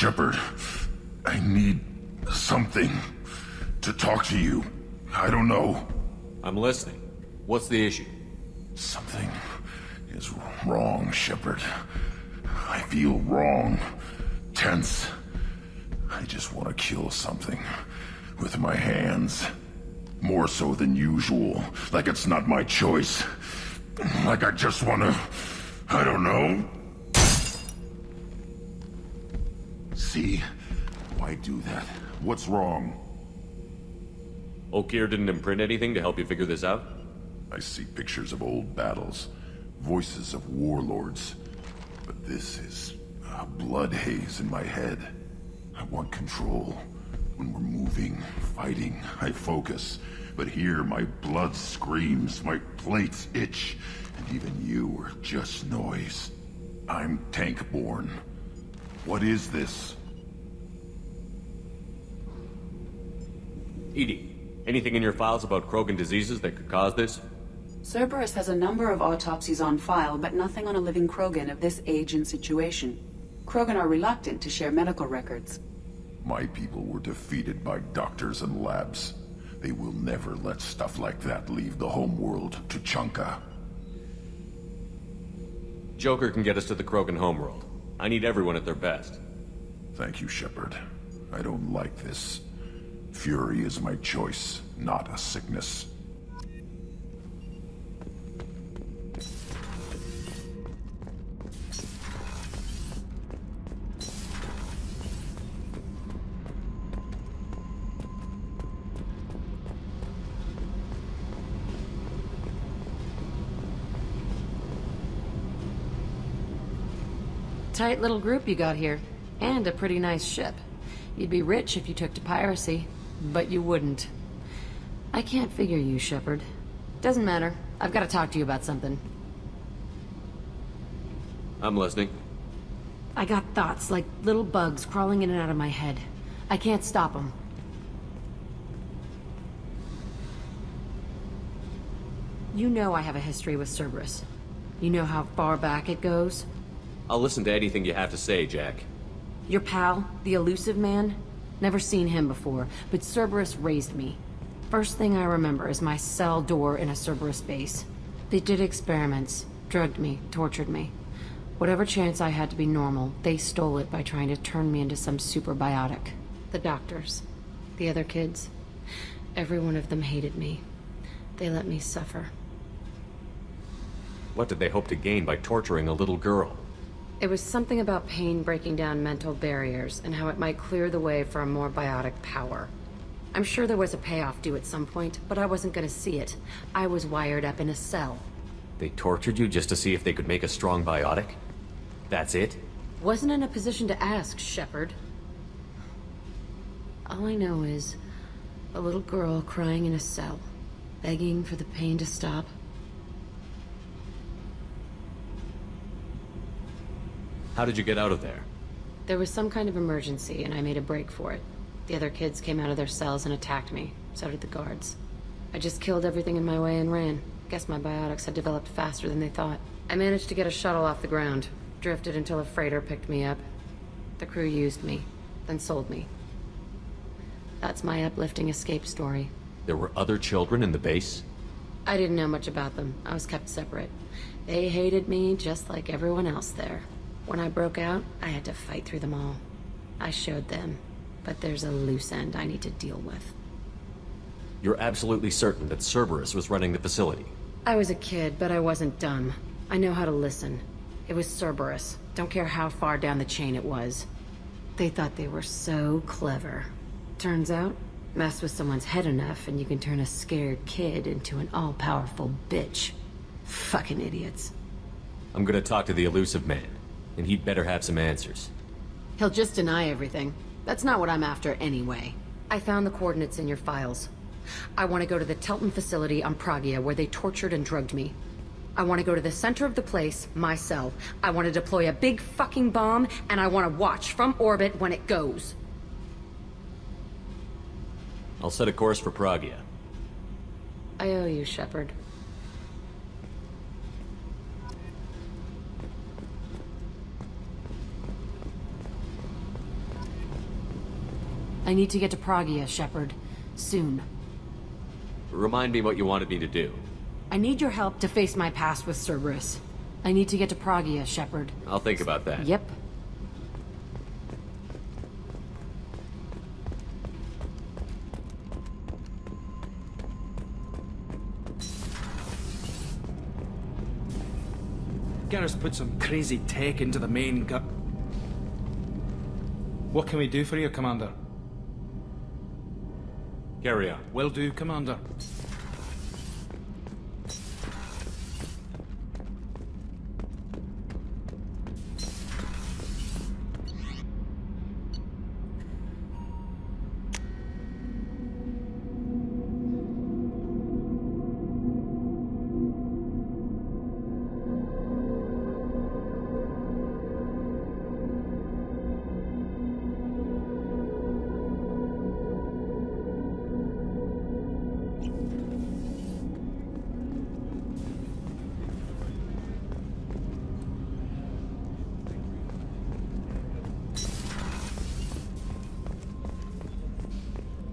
Shepard, I need something to talk to you. I don't know. I'm listening. What's the issue? Something is wrong, Shepard. I feel wrong. Tense. I just want to kill something. With my hands. More so than usual. Like it's not my choice. Like I just want to... I don't know. See? Why do that? What's wrong? Okeer didn't imprint anything to help you figure this out? I see pictures of old battles. Voices of warlords. But this is a blood haze in my head. I want control. When we're moving, fighting, I focus. But here, my blood screams, my plates itch, and even you are just noise. I'm tank-born. What is this? EDI, anything in your files about Krogan diseases that could cause this? Cerberus has a number of autopsies on file, but nothing on a living Krogan of this age and situation. Krogan are reluctant to share medical records. My people were defeated by doctors and labs. They will never let stuff like that leave the homeworld to Chunka. Joker can get us to the Krogan homeworld. I need everyone at their best. Thank you, Shepard. I don't like this. Fury is my choice, not a sickness. Tight little group you got here. And a pretty nice ship. You'd be rich if you took to piracy, but you wouldn't. I can't figure you, Shepard. Doesn't matter. I've got to talk to you about something. I'm listening. I got thoughts like little bugs crawling in and out of my head. I can't stop them. You know I have a history with Cerberus. You know how far back it goes? I'll listen to anything you have to say, Jack. Your pal, the elusive man? Never seen him before, but Cerberus raised me. First thing I remember is my cell door in a Cerberus base. They did experiments, drugged me, tortured me. Whatever chance I had to be normal, they stole it by trying to turn me into some super biotic. The doctors, the other kids, every one of them hated me. They let me suffer. What did they hope to gain by torturing a little girl? It was something about pain breaking down mental barriers, and how it might clear the way for a more biotic power. I'm sure there was a payoff due at some point, but I wasn't gonna see it. I was wired up in a cell. They tortured you just to see if they could make a strong biotic? That's it? Wasn't in a position to ask, Shepard. All I know is a little girl crying in a cell, begging for the pain to stop. How did you get out of there? There was some kind of emergency, and I made a break for it. The other kids came out of their cells and attacked me. So did the guards. I just killed everything in my way and ran. Guess my biotics had developed faster than they thought. I managed to get a shuttle off the ground. Drifted until a freighter picked me up. The crew used me, then sold me. That's my uplifting escape story. There were other children in the base? I didn't know much about them. I was kept separate. They hated me just like everyone else there. When I broke out, I had to fight through them all. I showed them, but there's a loose end I need to deal with. You're absolutely certain that Cerberus was running the facility? I was a kid, but I wasn't dumb. I know how to listen. It was Cerberus. Don't care how far down the chain it was. They thought they were so clever. Turns out, mess with someone's head enough and you can turn a scared kid into an all-powerful bitch. Fucking idiots. I'm gonna talk to the elusive man, and he'd better have some answers. He'll just deny everything. That's not what I'm after anyway. I found the coordinates in your files. I want to go to the Telton facility on Pragia where they tortured and drugged me. I want to go to the center of the place, my cell. I want to deploy a big fucking bomb, and I want to watch from orbit when it goes. I'll set a course for Pragia. I owe you, Shepard. I need to get to Pragia, Shepard. Soon. Remind me what you wanted me to do. I need your help to face my past with Cerberus. I need to get to Pragia, Shepard. I'll think about that. Yep. Garrus put some crazy tech into the main gut. What can we do for you, Commander? Carry on. Will do, Commander.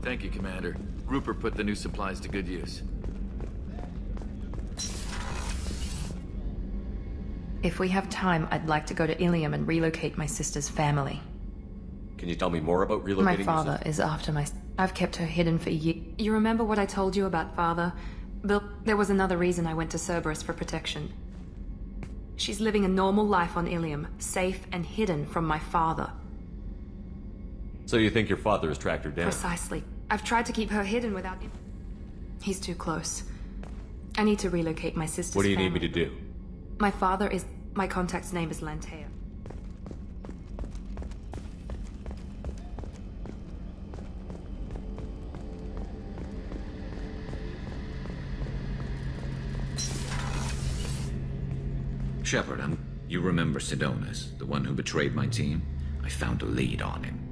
Thank you, Commander. Rupert put the new supplies to good use. If we have time, I'd like to go to Ilium and relocate my sister's family. Can you tell me more about relocating My your father sister? is after my... I've kept her hidden for years. You remember what I told you about father? Bill, there was another reason I went to Cerberus for protection. She's living a normal life on Ilium, safe and hidden from my father. So you think your father has tracked her down? Precisely. I've tried to keep her hidden without him. He's too close. I need to relocate my sister's What do you need family. me to do? My father is... My contact's name is Lantea. Shepard, you remember Sidonus, the one who betrayed my team? I found a lead on him.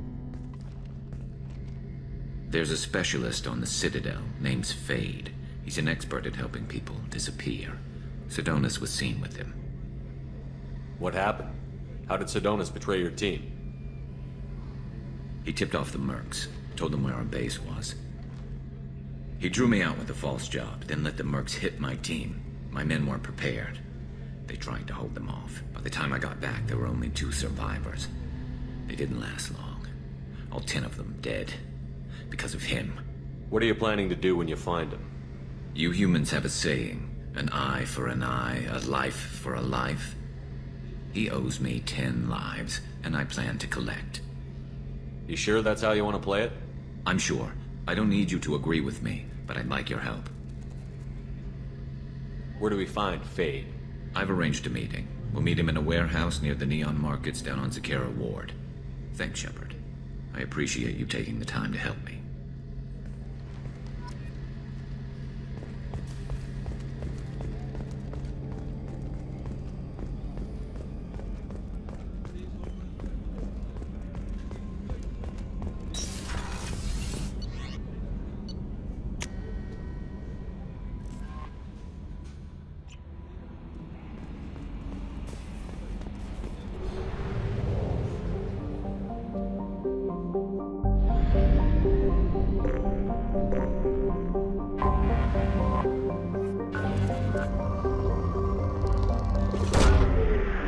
There's a specialist on the Citadel, name's Fade. He's an expert at helping people disappear. Sidonus was seen with him. What happened? How did Sidonus betray your team? He tipped off the mercs, told them where our base was. He drew me out with a false job, then let the mercs hit my team. My men weren't prepared. They tried to hold them off. By the time I got back, there were only 2 survivors. They didn't last long. All 10 of them dead. Because of him. What are you planning to do when you find him? You humans have a saying, an eye for an eye, a life for a life. He owes me 10 lives, and I plan to collect. You sure that's how you want to play it? I'm sure. I don't need you to agree with me, but I'd like your help. Where do we find Fade? I've arranged a meeting. We'll meet him in a warehouse near the Neon Markets down on Zakera Ward. Thanks, Shepard. I appreciate you taking the time to help me.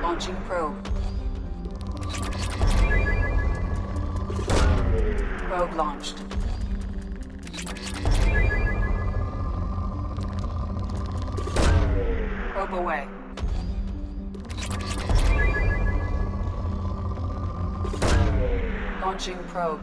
Launching probe. Probe launched. Probe away. Launching probe.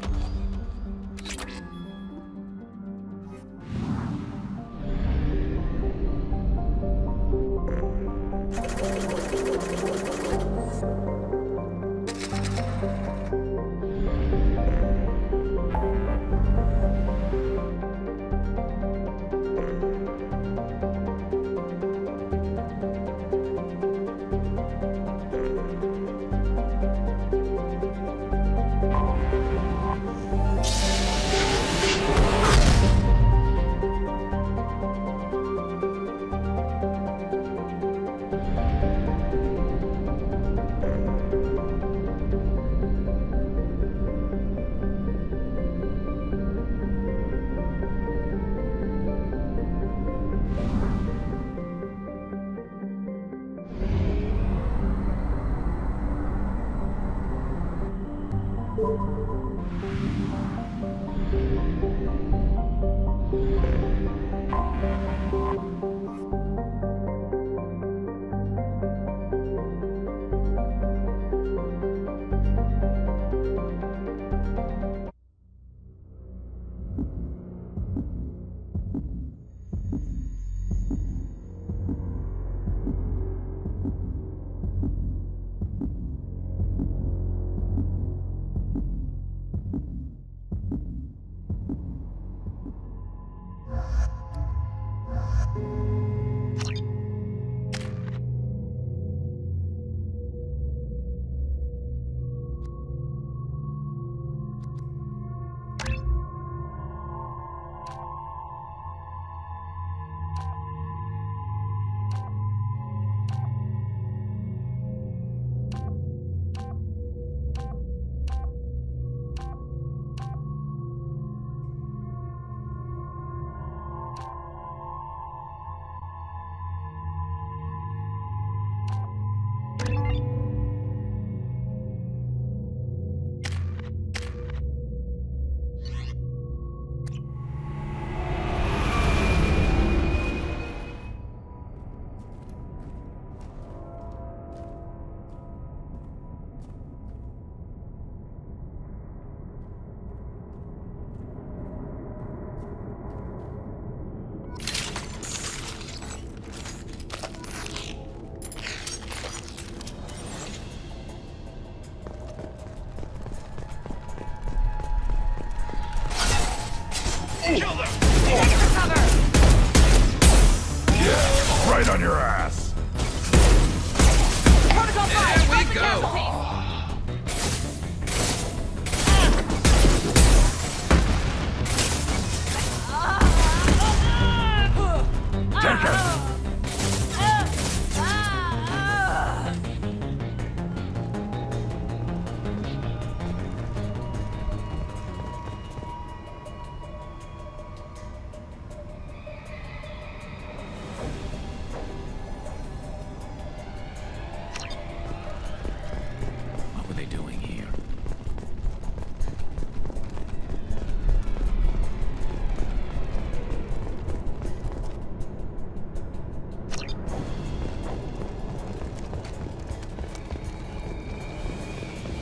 Kill them! Yeah, right on your ass. There we go! Take it! What were they doing here?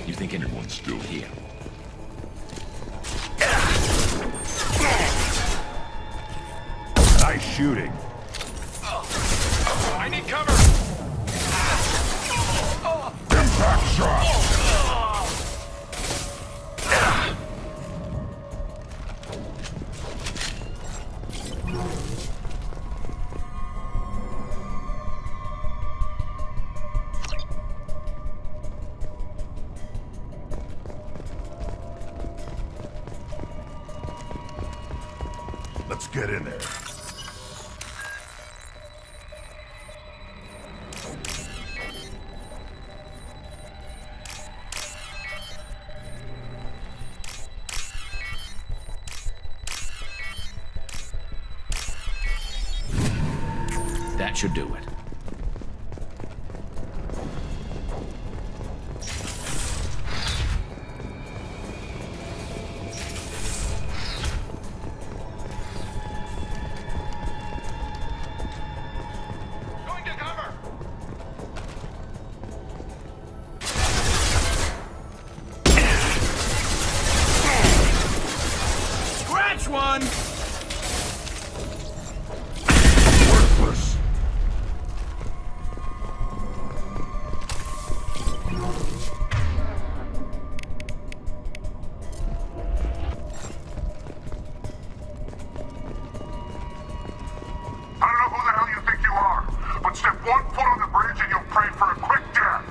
You think anyone's still here? Nice shooting. I need cover! Impact shot! Let's get in there. That should do it. Going to cover! Scratch one! Worthless. I don't know who the hell you think you are, but step 1 foot on the bridge and you'll pray for a quick death.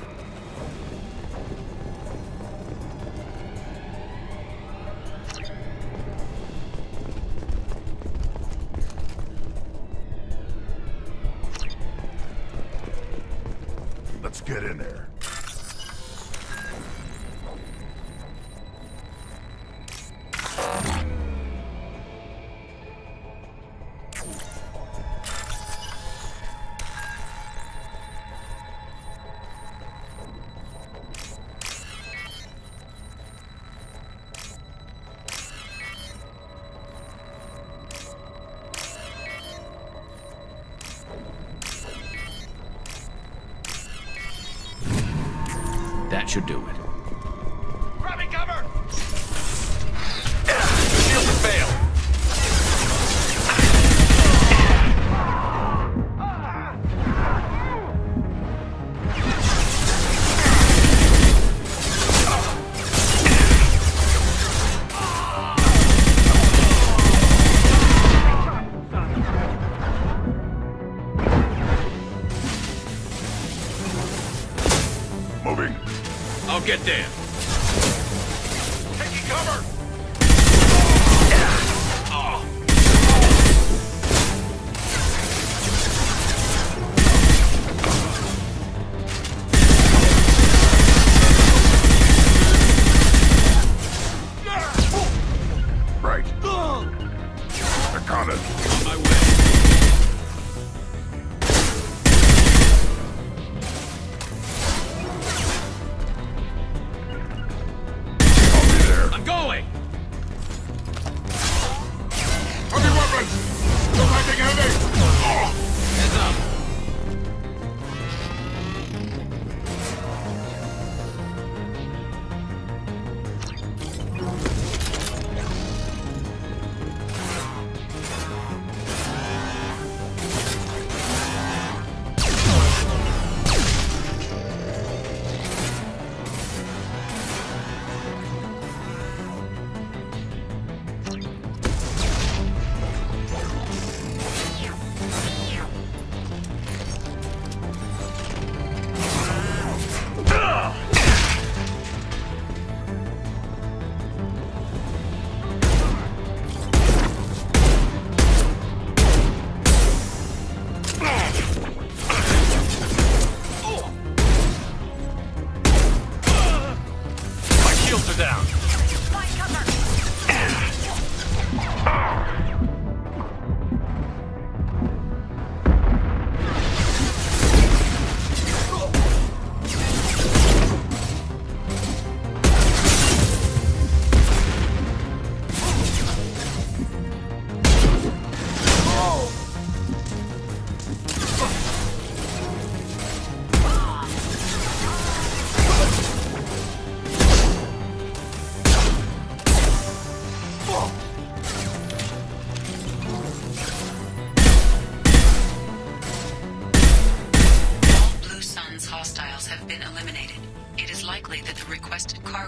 Let's get in there. That should do it. Grabbing cover! Shield to fail! Moving. I'll get there. Taking cover! Right. They're coming. On my way. I'll be there. I'm going! Heavy weapons! Landing heavy! Heads up!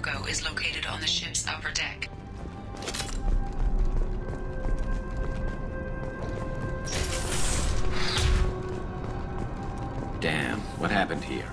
cargo is located on the ship's upper deck. Damn, what happened here?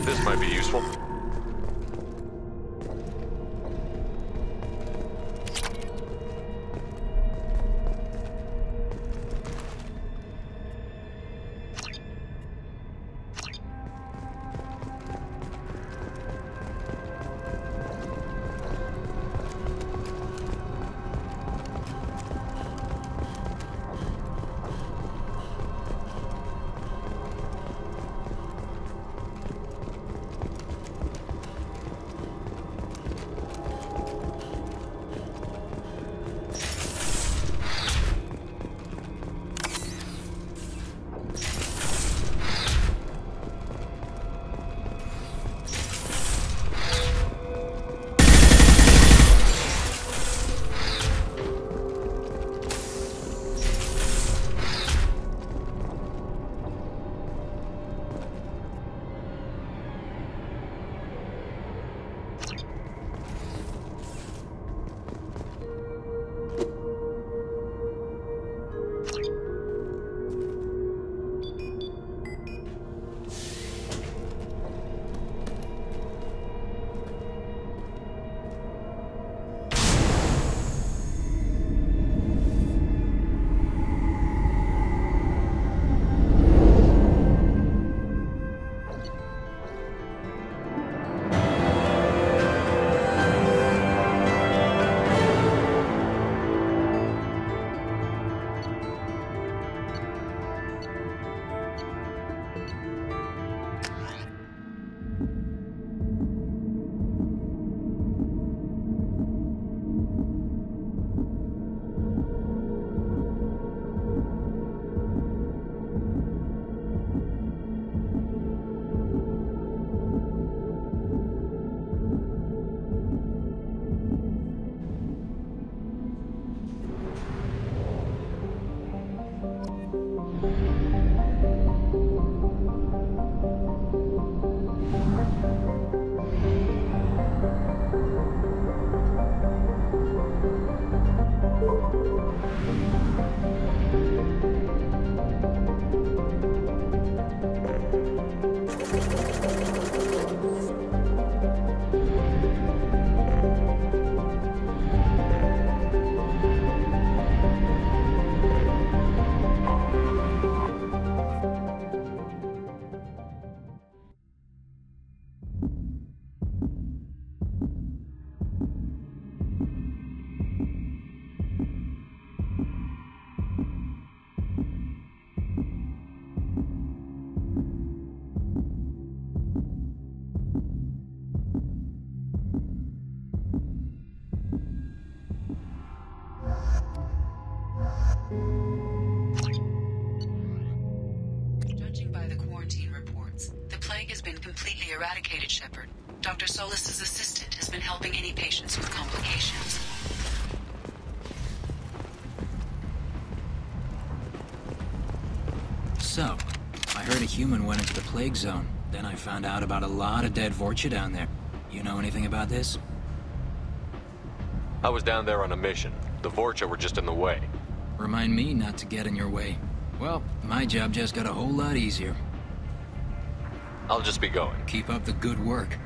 This might be useful. Completely eradicated, Shepard. Dr. Solis's assistant has been helping any patients with complications. So, I heard a human went into the plague zone. Then I found out about a lot of dead Vorcha down there. You know anything about this? I was down there on a mission. The Vorcha were just in the way. Remind me not to get in your way. Well, my job just got a whole lot easier. I'll just be going. Keep up the good work.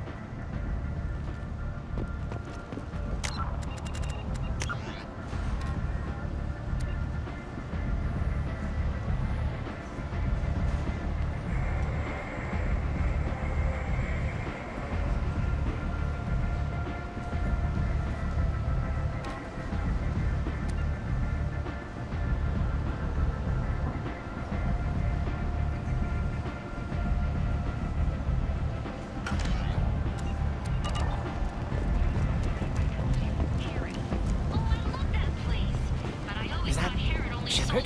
Shepard?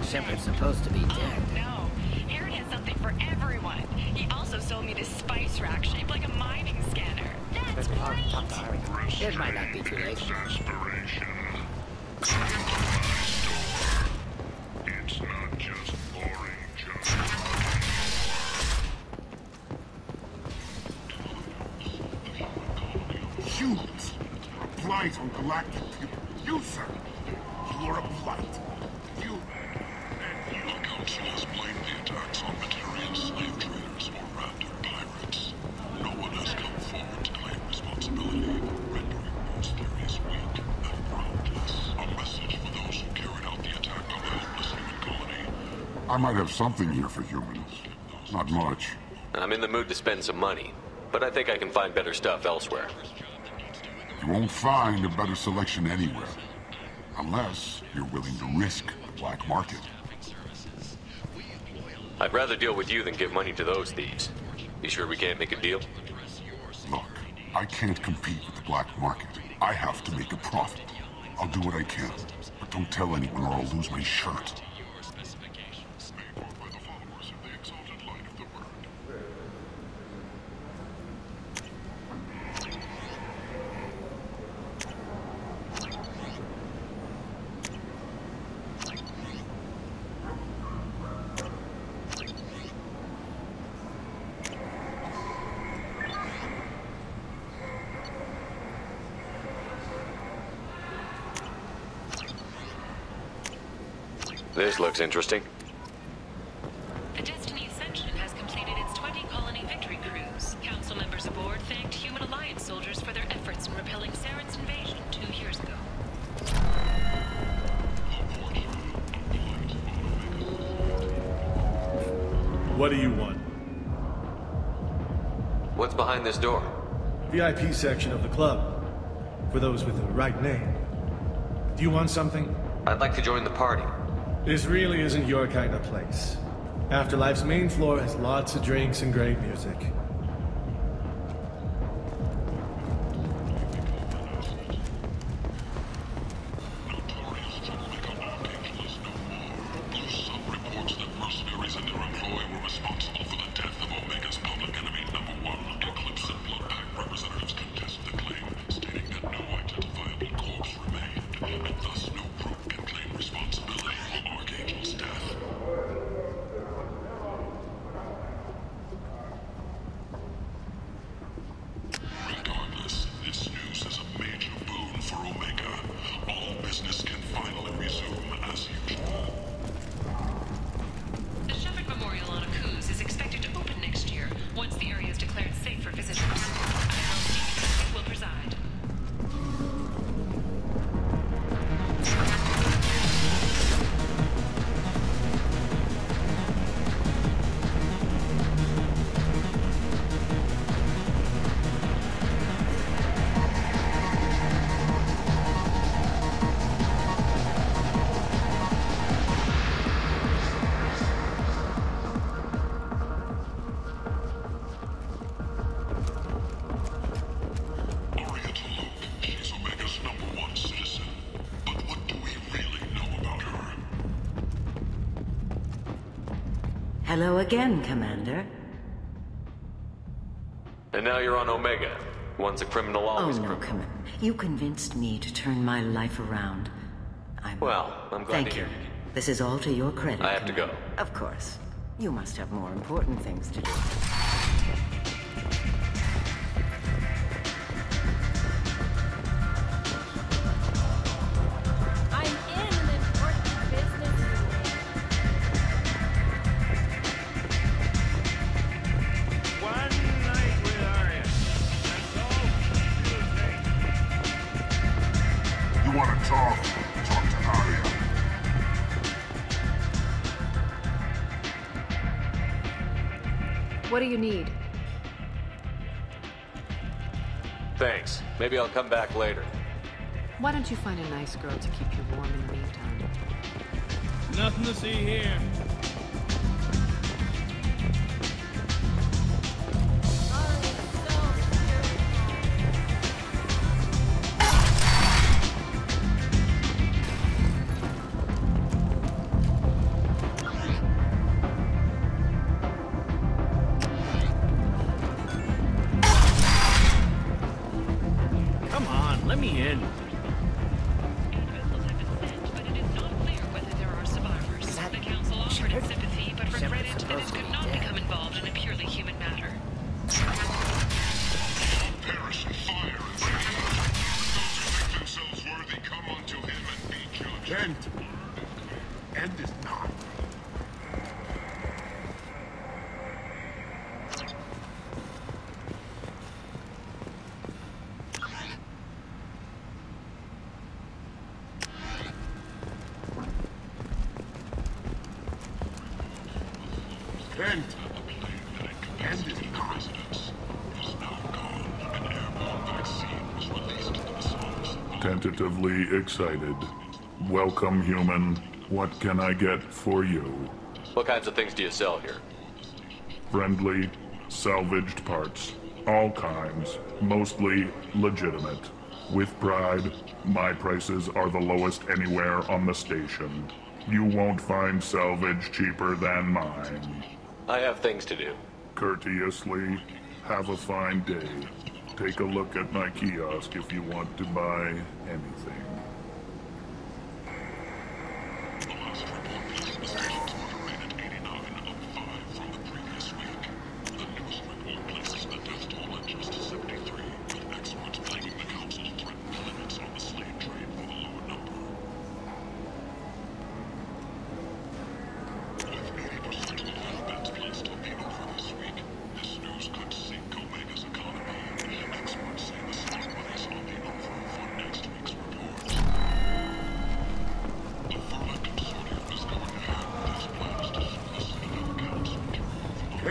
Shepard's supposed to be dead. No, Aaron has something for everyone. He also sold me this spice rack shaped like a mining scanner. That's great. Talk to Harry. It might not be too late. It's not just boring junk. Humans are a blight on galactic people. You, sir, you are a blight. You... The Council has blamed the attacks on Materian slave traders or random pirates. No one has come forward to claim responsibility, rendering most theories weak and groundless. A message for those who carried out the attack on the helpless human colony. I might have something here for humans. Not much. I'm in the mood to spend some money, but I think I can find better stuff elsewhere. You won't find a better selection anywhere. Unless you're willing to risk the black market. I'd rather deal with you than give money to those thieves. You sure we can't make a deal? Look, I can't compete with the black market. I have to make a profit. I'll do what I can, but don't tell anyone or I'll lose my shirt. This looks interesting. The Destiny Ascension has completed its 20-colony victory cruise. Council members aboard thanked Human Alliance soldiers for their efforts in repelling Saren's invasion 2 years ago. What do you want? What's behind this door? VIP section of the club. For those with the right name. Do you want something? I'd like to join the party. This really isn't your kind of place. Afterlife's main floor has lots of drinks and great music. Hello again, Commander. And now you're on Omega. Once a criminal, always a criminal. Commander. You convinced me to turn my life around. I'm glad Thank to hear you. This is all to your credit. I have to go. Of course. You must have more important things to do. What do you need? Thanks. Maybe I'll come back later. Why don't you find a nice girl to keep you warm in the meantime? Nothing to see here. Kent! End is not. Kent! End is not. Tentatively excited. Welcome, human. What can I get for you? What kinds of things do you sell here? Friendly, salvaged parts. All kinds. Mostly legitimate. With pride, my prices are the lowest anywhere on the station. You won't find salvage cheaper than mine. I have things to do. Courteously, have a fine day. Take a look at my kiosk if you want to buy anything.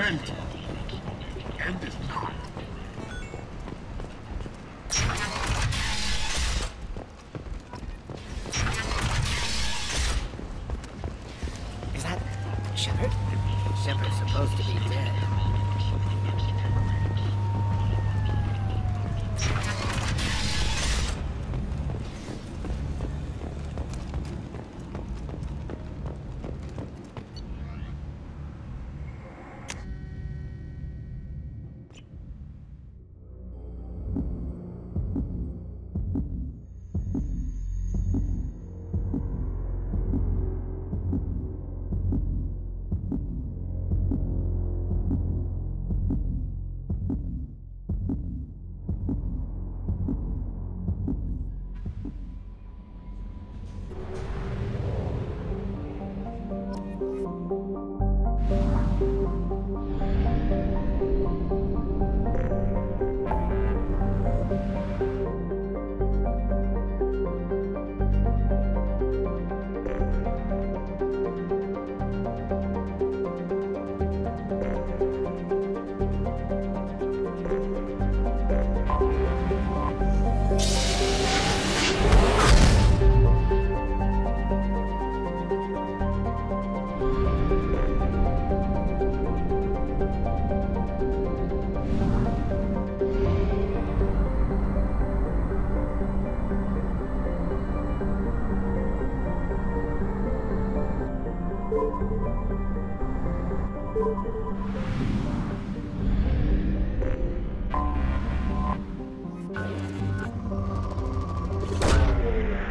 Kent! End is not. Is that Shepard? Shepard's supposed to be dead.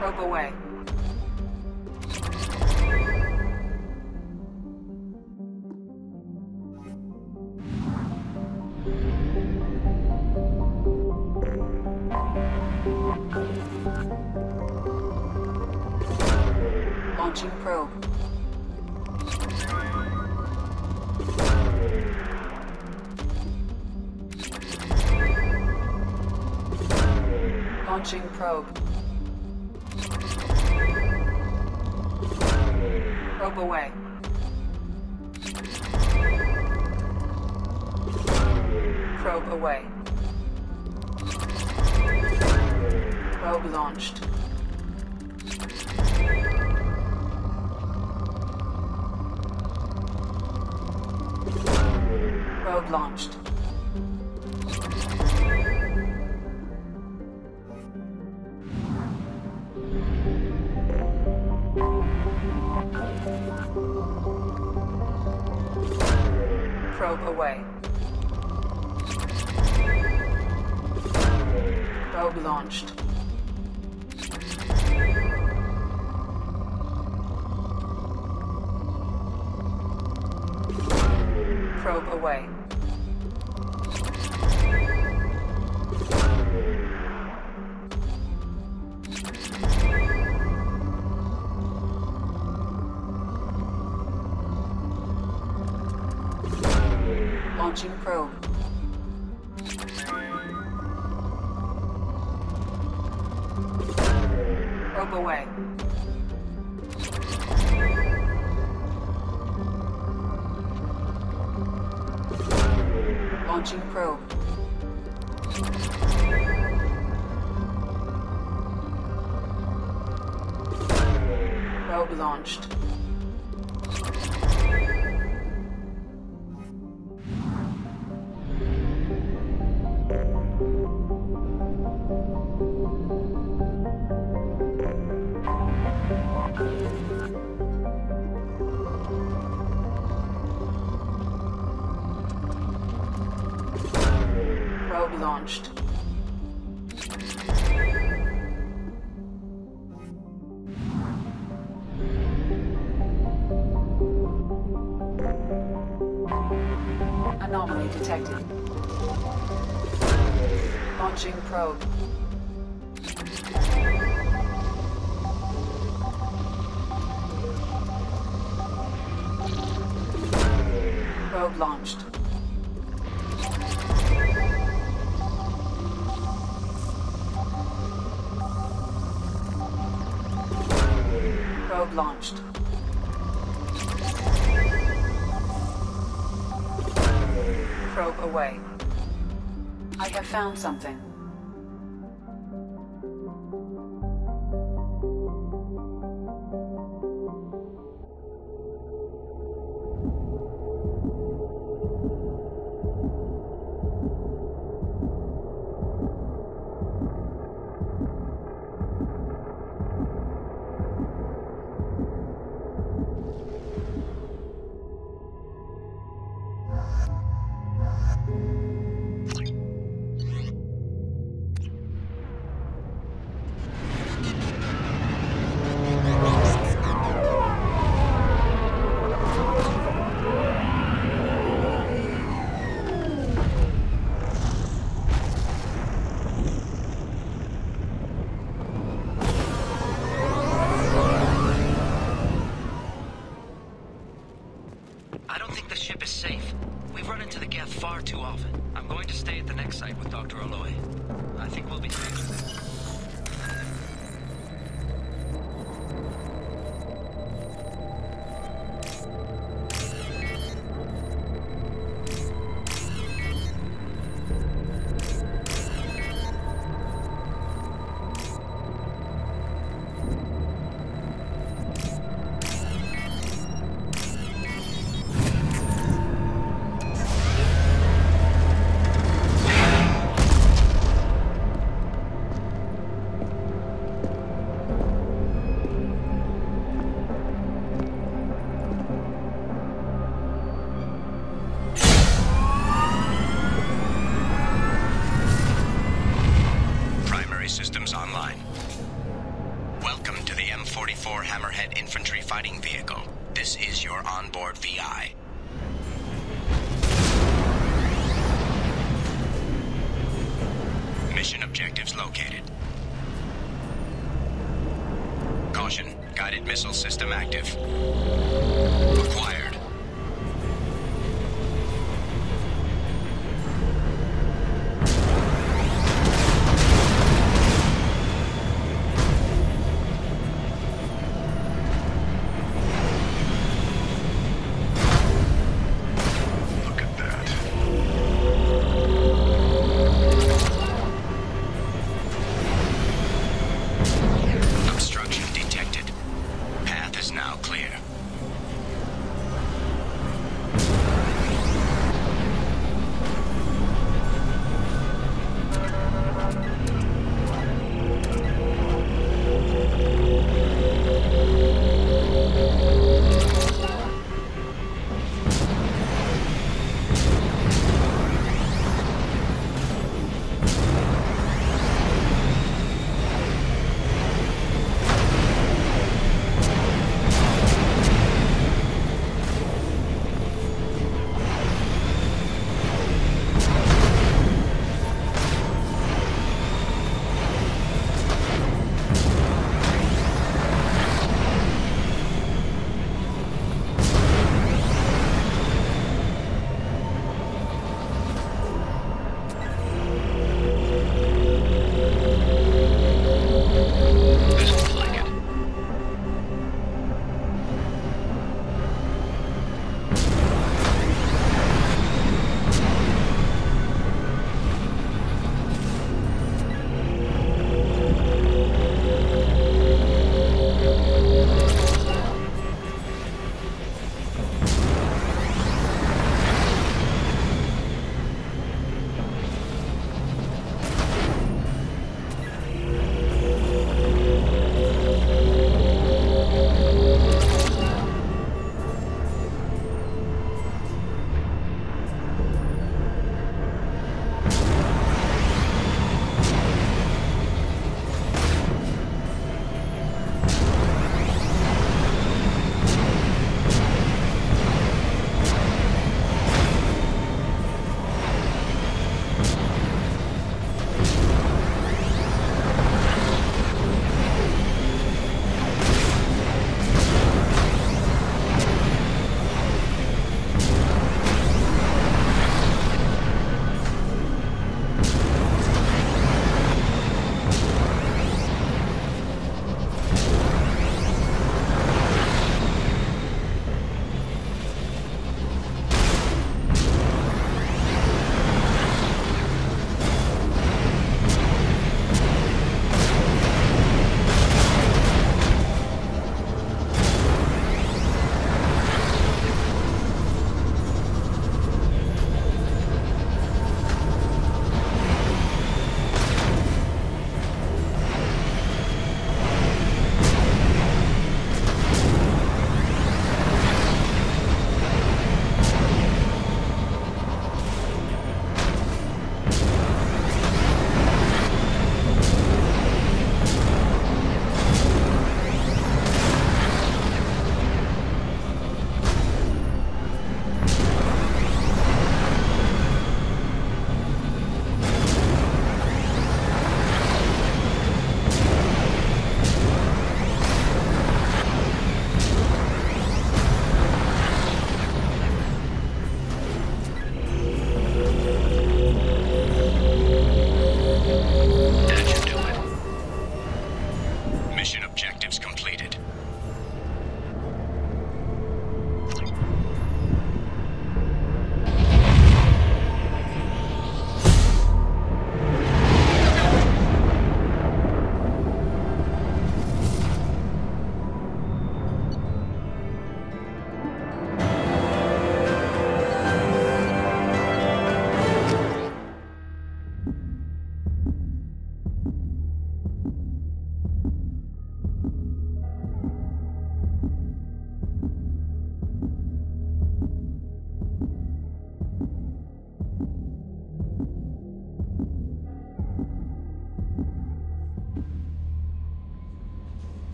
Rope away. Launching probe. Launching probe. Probe away. Probe away. Probe launched. Probe launched. Probe away. Probe launched. Probe away. Launching probe. Probe away. Launching probe. Probe launched. Probe launched. Anomaly detected. Launching probe. Probe launched. Probe launched. Probe away. I have found something. Mission objectives located. Caution, guided missile system active. Acquired.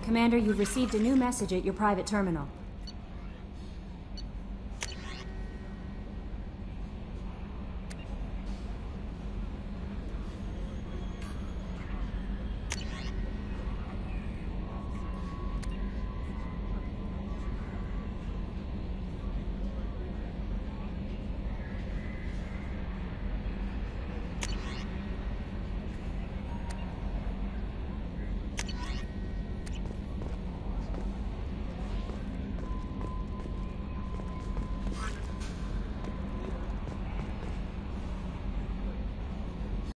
Commander, you've received a new message at your private terminal.